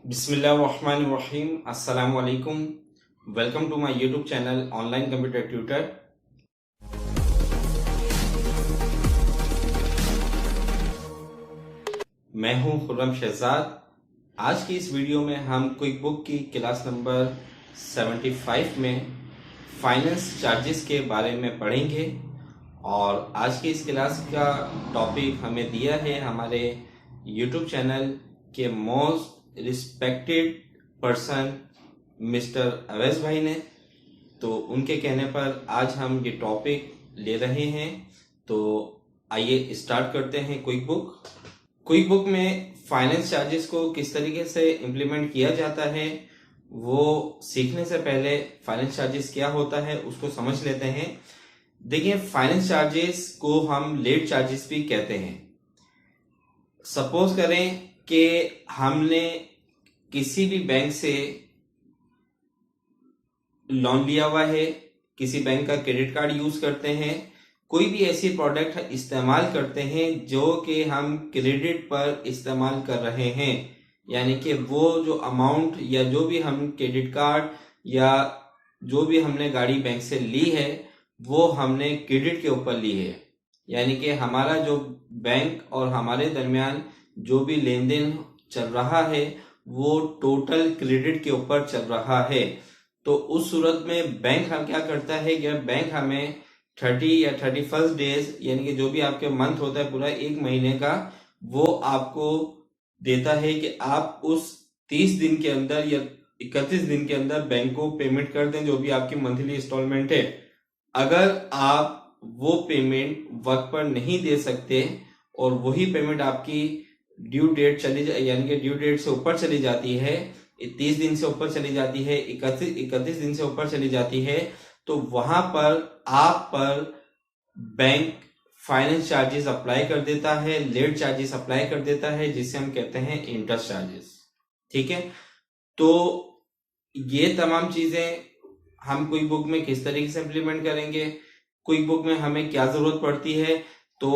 बिस्मिल्लाहिर्रहमानिर्रहीम। अस्सलाम वालेकुम। Welcome to my YouTube channel online computer tutor. मैं हूं खुर्रम शहजाद। आज की इस वीडियो में हम क्विक बुक की क्लास नंबर 75 में फाइनेंस चार्जेस के बारे में पढ़ेंगे। और आज की इस क्लास का टॉपिक हमें दिया है हमारे यूट्यूब चैनल के most respected person mister Awais भाई ने। तो उनके कहने पर आज हम ये टॉपिक ले रहे हैं। तो आइए स्टार्ट करते हैं क्विक बुक में फाइनेंस चार्जेस को किस तरीके से इम्प्लीमेंट किया जाता है वो सीखने से पहले फाइनेंस चार्जेस क्या होता है उसको समझ लेते हैं। देखिए, फाइनेंस चार्जेस को हम लेट चार्जेस भी कहते हैं। सपोज करें कि हमने किसी भी बैंक से लोन लिया हुआ है, किसी बैंक का क्रेडिट कार्ड यूज करते हैं, कोई भी ऐसी प्रोडक्ट इस्तेमाल करते हैं जो कि हम क्रेडिट पर इस्तेमाल कर रहे हैं, यानी कि वो जो अमाउंट या जो भी हम क्रेडिट कार्ड या जो भी हमने गाड़ी बैंक से ली है वो हमने क्रेडिट के ऊपर ली है। यानी कि हमारा जो बैंक और हमारे दरमियान जो भी लेन देन चल रहा है वो टोटल क्रेडिट के ऊपर चल रहा है। तो उस सूरत में बैंक हम क्या करता है कि बैंक हमें 30 या 31 डेज यानी कि जो भी आपके मंथ होता है पूरा एक महीने का, वो आपको देता है कि आप उस 30 दिन के अंदर या 31 दिन के अंदर बैंक को पेमेंट कर दें जो भी आपकी मंथली इंस्टॉलमेंट है। अगर आप वो पेमेंट वक्त पर नहीं दे सकते और वही पेमेंट आपकी ड्यू डेट चली जाए यानी कि ड्यू डेट से ऊपर चली जाती है, 30 दिन से ऊपर चली जाती है, 31 दिन से ऊपर चली जाती है, तो वहां पर आप पर बैंक फाइनेंस चार्जेस अप्लाई कर देता है, लेट चार्जेस अप्लाई कर देता है, जिसे हम कहते हैं इंटरेस्ट चार्जेस। ठीक है, तो ये तमाम चीजें हम क्विक बुक में किस तरीके से इम्प्लीमेंट करेंगे, क्विक बुक में हमें क्या जरूरत पड़ती है। तो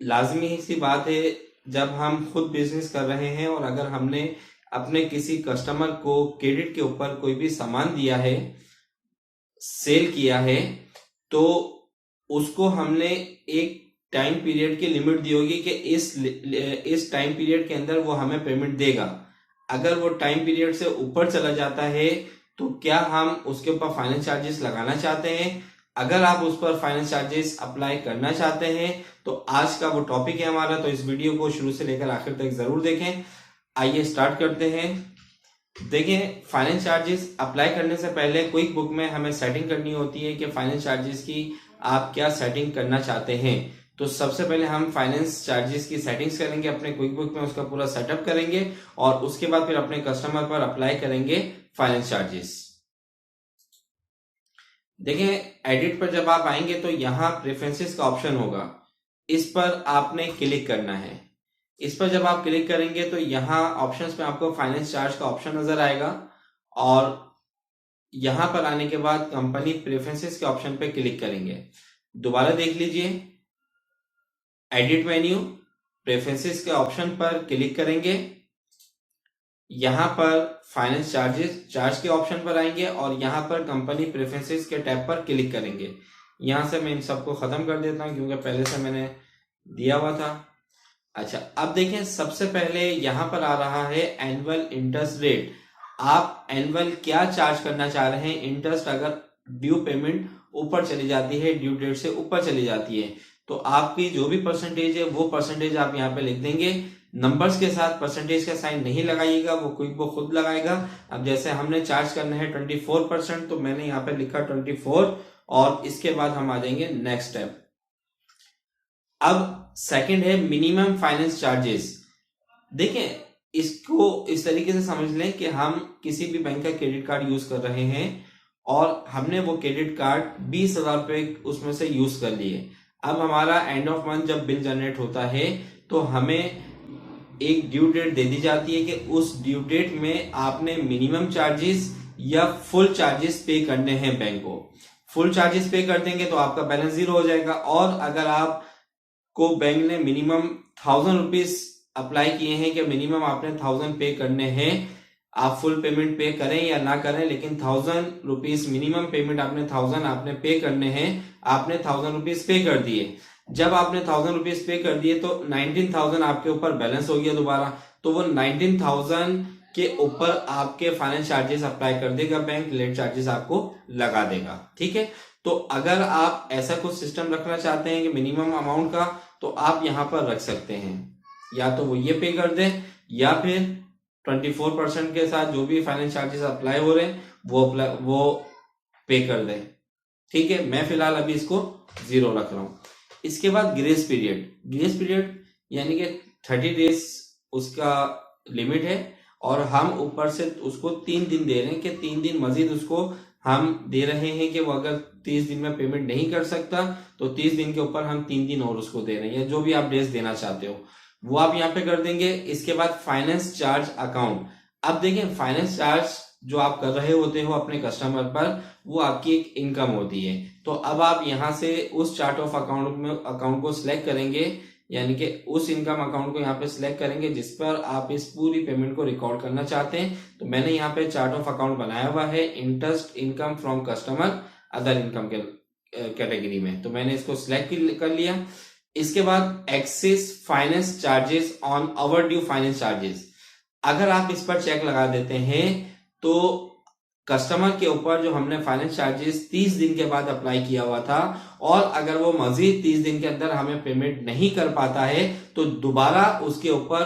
लाजमी सी बात है, जब हम खुद बिजनेस कर रहे हैं और अगर हमने अपने किसी कस्टमर को क्रेडिट के ऊपर कोई भी सामान दिया है, सेल किया है, तो उसको हमने एक टाइम पीरियड की लिमिट दी होगी कि इस टाइम पीरियड के अंदर वो हमें पेमेंट देगा। अगर वो टाइम पीरियड से ऊपर चला जाता है तो क्या हम उसके ऊपर फाइनेंस चार्जेस लगाना चाहते हैं? अगर आप उस पर फाइनेंस चार्जेस अप्लाई करना चाहते हैं तो आज का वो टॉपिक है हमारा। तो इस वीडियो को शुरू से लेकर आखिर तक जरूर देखें। आइए स्टार्ट करते हैं। देखिए, फाइनेंस चार्जेस अप्लाई करने से पहले क्विक बुक में हमें सेटिंग करनी होती है कि फाइनेंस चार्जेस की आप क्या सेटिंग करना चाहते हैं। तो सबसे पहले हम फाइनेंस चार्जेस की सेटिंग्स करेंगे अपने क्विक बुक में, उसका पूरा सेटअप करेंगे और उसके बाद फिर अपने कस्टमर पर अप्लाई करेंगे फाइनेंस चार्जेस। देखिए, एडिट पर जब आप आएंगे तो यहाँ प्रेफरेंसेस का ऑप्शन होगा, इस पर आपने क्लिक करना है। इस पर जब आप क्लिक करेंगे तो यहाँ ऑप्शंस में आपको फाइनेंस चार्ज का ऑप्शन नजर आएगा और यहाँ पर आने के बाद कंपनी प्रेफरेंसेस के ऑप्शन पे क्लिक करेंगे। दोबारा देख लीजिए, एडिट मेन्यू प्रेफरेंसेस के ऑप्शन पर क्लिक करेंगे, यहाँ पर फाइनेंस चार्ज के ऑप्शन पर आएंगे और यहाँ पर कंपनी प्रेफरेंसेस के टैब पर क्लिक करेंगे। यहाँ से मैं इन सबको खत्म कर देता हूँ क्योंकि पहले से मैंने दिया हुआ था। अच्छा, अब देखें, सबसे पहले यहाँ पर आ रहा है एनुअल इंटरेस्ट रेट। आप एनुअल क्या चार्ज करना चाह रहे हैं इंटरेस्ट अगर ड्यू पेमेंट ऊपर चली जाती है, ड्यू डेट से ऊपर चली जाती है, तो आपकी जो भी परसेंटेज है वो परसेंटेज आप यहाँ पे लिख देंगे। नंबर्स के साथ परसेंटेज का साइन नहीं लगाइएगा, वो खुद लगाएगा। अब जैसे हमने चार्ज करना है 24%, तो मैंने यहाँ पे लिखा 24 और इसके बाद हम आ जाएंगे नेक्स्ट स्टेप। अब सेकंड है मिनिमम फाइनेंस चार्जेस। देखें, इसको इस तरीके से समझ लें कि हम किसी भी बैंक का क्रेडिट कार्ड यूज कर रहे हैं और हमने वो क्रेडिट कार्ड 20,000 रुपए उसमें से यूज कर लिए। अब हमारा एंड ऑफ मंथ जब बिल जनरेट होता है तो हमें एक ड्यू डेट दे दी जाती है कि उस ड्यू डेट में आपने मिनिमम चार्जेस या फुल चार्जेस पे करने हैं बैंक को। फुल चार्जेस पे कर देंगे तो आपका बैलेंस जीरो हो जाएगा, और अगर आप को बैंक ने मिनिमम 1000 रुपीज अप्लाई किए हैं कि मिनिमम आपने 1000 पे करने हैं, आप फुल पेमेंट पे करें या ना करें, लेकिन 1000 रुपीज मिनिमम पेमेंट आपने 1000 आपने पे करने हैं। आपने 1000 रुपीज पे कर दिए। जब आपने 1000 रुपीज पे कर दिए तो 19,000 आपके ऊपर बैलेंस हो गया दोबारा। तो वो 19,000 के ऊपर आपके फाइनेंस चार्जेस अप्लाई कर देगा बैंक, लेट चार्जेस आपको लगा देगा। ठीक है, तो अगर आप ऐसा कुछ सिस्टम रखना चाहते हैं कि मिनिमम अमाउंट का, तो आप यहां पर रख सकते हैं। या तो वो ये पे कर दे, या फिर 24% के साथ जो भी फाइनेंस चार्जेस अप्लाई हो रहे हैं वो पे कर दे। ठीक है, मैं फिलहाल अभी इसको 0 रख रहा हूं। इसके बाद ग्रेस पीरियड यानी कि 30 डेज उसका लिमिट है, और हम ऊपर से उसको 3 दिन दे रहे हैं कि 3 दिन मजीद उसको हम दे रहे हैं कि वो अगर 30 दिन में पेमेंट नहीं कर सकता तो 30 दिन के ऊपर हम 3 दिन और उसको दे रहे हैं, या जो भी आप डेज देना चाहते हो वो आप यहाँ पे कर देंगे। इसके बाद फाइनेंस चार्ज अकाउंट। अब देखें, फाइनेंस चार्ज जो आप कर रहे होते हो अपने कस्टमर पर, वो आपकी एक इनकम होती है। तो अब आप यहाँ से उस चार्ट ऑफ अकाउंट को सिलेक्ट करेंगे, यानी कि उस इनकम अकाउंट को यहाँ पे सिलेक्ट करेंगे जिस पर आप इस पूरी पेमेंट को रिकॉर्ड करना चाहते हैं। तो मैंने यहाँ पे चार्ट ऑफ अकाउंट बनाया हुआ है interest income from customer other income के कैटेगरी में, तो मैंने इसको सिलेक्ट कर लिया। इसके बाद excess finance charges on overdue finance charges. अगर आप इस पर चेक लगा देते हैं तो कस्टमर के ऊपर जो हमने फाइनेंस चार्जेस 30 दिन के बाद अप्लाई किया हुआ था, और अगर वो मजीद 30 दिन के अंदर हमें पेमेंट नहीं कर पाता है तो दोबारा उसके ऊपर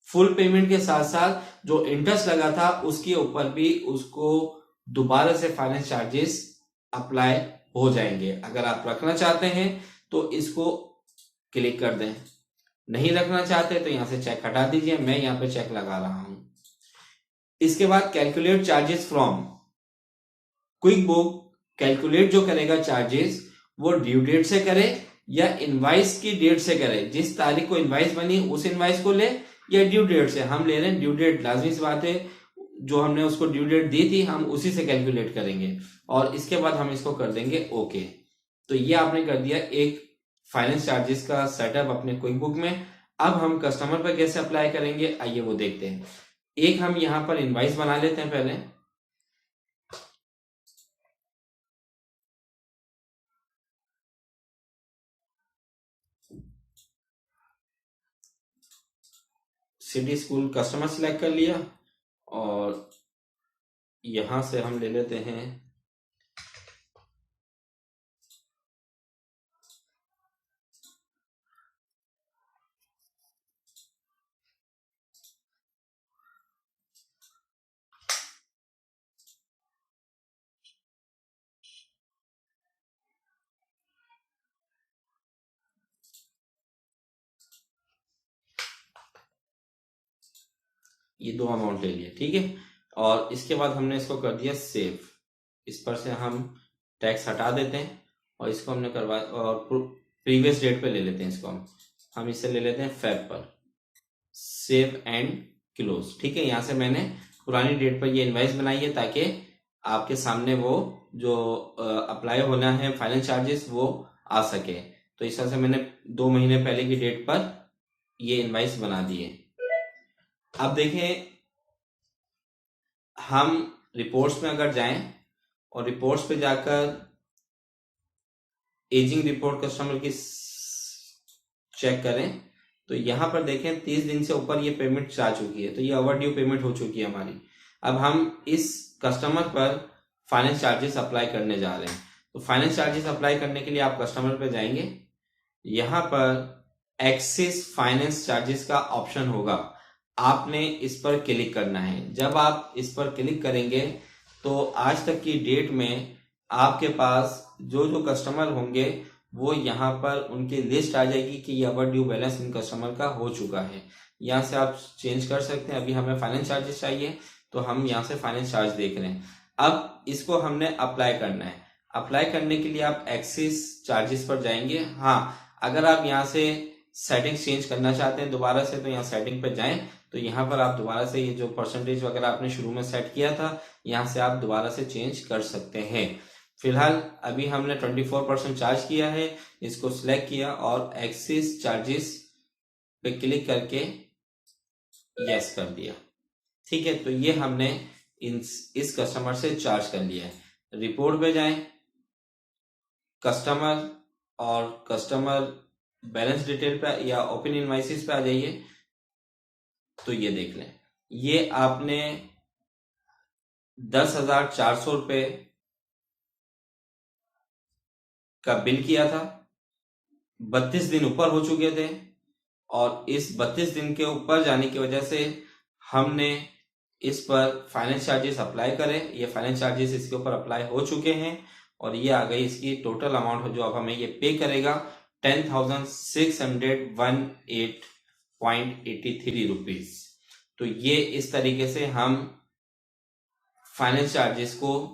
फुल पेमेंट के साथ साथ जो इंटरेस्ट लगा था उसके ऊपर भी उसको दोबारा से फाइनेंस चार्जेस अप्लाई हो जाएंगे। अगर आप रखना चाहते हैं तो इसको क्लिक कर दें, नहीं रखना चाहते तो यहां से चेक हटा दीजिए। मैं यहां पे चेक लगा रहा हूं। इसके बाद calculate charges from quick book. Calculate जो करेगा चार्जेस वो ड्यू डेट से करे या इनवाइस की डेट से करे। जिस तारीख को इनवाइस बनी उस इनवाइस को ले, या ड्यू डेट से। हम ले रहे हैं ड्यू डेट, लाजमी सी बात है, जो हमने उसको ड्यू डेट दी थी हम उसी से कैलकुलेट करेंगे। और इसके बाद हम इसको कर देंगे ओके। तो ये आपने कर दिया एक फाइनेंस चार्जेस का सेटअप अपने क्विक बुक में। अब हम कस्टमर पर कैसे अप्लाई करेंगे आइए वो देखते हैं। एक हम यहां पर इनवाइस बना लेते हैं पहले। सिटी स्कूल कस्टमर सिलेक्ट कर लिया, और यहां से हम ले लेते हैं ये 2 अमाउंट ले लिए। ठीक है, और इसके बाद हमने इसको कर दिया सेव। इस पर से हम टैक्स हटा देते हैं, और इसको हमने करवा और प्रीवियस डेट पे ले लेते हैं। इसको हम इससे ले लेते हैं फेब पर। Save and close. ठीक है, यहां से मैंने पुरानी डेट पर ये इनवाइस बनाई है ताकि आपके सामने वो जो अप्लाई होना है फाइनेंस चार्जेस वो आ सके। तो इस तरह से मैंने 2 महीने पहले की डेट पर ये इनवाइस बना दिए। अब देखें, हम रिपोर्ट्स में अगर जाएं और रिपोर्ट्स पे जाकर एजिंग रिपोर्ट कस्टमर की चेक करें तो यहां पर देखें 30 दिन से ऊपर ये पेमेंट जा चुकी है, तो ये ओवर ड्यू पेमेंट हो चुकी है हमारी। अब हम इस कस्टमर पर फाइनेंस चार्जेस अप्लाई करने जा रहे हैं। तो फाइनेंस चार्जेस अप्लाई करने के लिए आप कस्टमर पर जाएंगे, यहां पर एक्सेस फाइनेंस चार्जेस का ऑप्शन होगा, आपने इस पर क्लिक करना है। जब आप इस पर क्लिक करेंगे तो आज तक की डेट में आपके पास जो जो कस्टमर होंगे वो यहाँ पर उनकी लिस्ट आ जाएगी कि ये over due balance in customer का हो चुका है। यहाँ से आप चेंज कर सकते हैं। अभी हमें फाइनेंस चार्जेस चाहिए तो हम यहाँ से फाइनेंस चार्ज देख रहे हैं। अब इसको हमने अप्लाई करना है। अप्लाई करने के लिए आप एक्सेस चार्जेस पर जाएंगे। हाँ, अगर आप यहाँ से सेटिंग चेंज करना चाहते हैं दोबारा से तो यहाँ सेटिंग पर जाएं, तो यहाँ पर आप दोबारा से ये जो परसेंटेज वगैरह आपने शुरू में सेट किया था यहाँ से आप दोबारा से चेंज कर सकते हैं। फिलहाल अभी हमने 24% चार्ज किया है, इसको सिलेक्ट किया और एक्सेस चार्जेस पे क्लिक करके यस कर दिया। ठीक है, तो ये हमने इस कस्टमर से चार्ज कर लिया है। रिपोर्ट पे जाएं, कस्टमर और कस्टमर बैलेंस डिटेल पे या ओपन इनवाइसिस पे आ जाइए, तो ये देख लें, ये आपने 10,400 रुपये का बिल किया था, 32 दिन ऊपर हो चुके थे, और इस 32 दिन के ऊपर जाने की वजह से हमने इस पर फाइनेंस चार्जेस अप्लाई करे। ये फाइनेंस चार्जेस इसके ऊपर अप्लाई हो चुके हैं, और ये आ गई इसकी टोटल अमाउंट जो अब हमें ये पे करेगा 10,618.83 रुपीज। तो ये इस तरीके से हम फाइनेंस चार्जेस को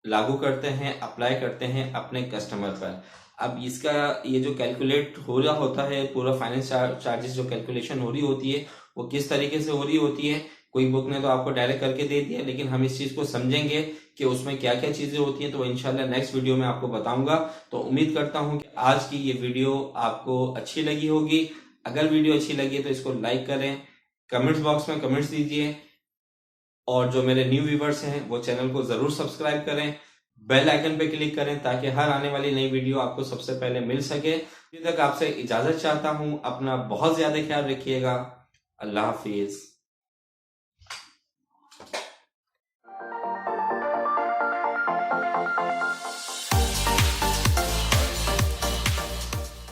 लागू करते हैं, अप्लाई करते हैं अपने कस्टमर पर। अब इसका ये जो कैलकुलेट हो रहा होता है, पूरा फाइनेंस चार्जेस जो कैलकुलेशन हो रही होती है, वो किस तरीके से हो रही होती है, कोई बुक ने तो आपको डायरेक्ट करके दे दिया, लेकिन हम इस चीज को समझेंगे कि उसमें क्या क्या चीजें होती हैं, तो इंशाल्लाह नेक्स्ट वीडियो में आपको बताऊंगा। तो उम्मीद करता हूं कि आज की ये वीडियो आपको अच्छी लगी होगी। अगर वीडियो अच्छी लगी तो इसको लाइक करें, कमेंट्स बॉक्स में कमेंट्स दीजिए, और जो मेरे न्यू व्यूवर्स हैं वो चैनल को जरूर सब्सक्राइब करें, बेल आइकन पे क्लिक करें ताकि हर आने वाली नई वीडियो आपको सबसे पहले मिल सके। अभी तक आपसे इजाजत चाहता हूं, अपना बहुत ज्यादा ख्याल रखिएगा। अल्लाह हाफिज।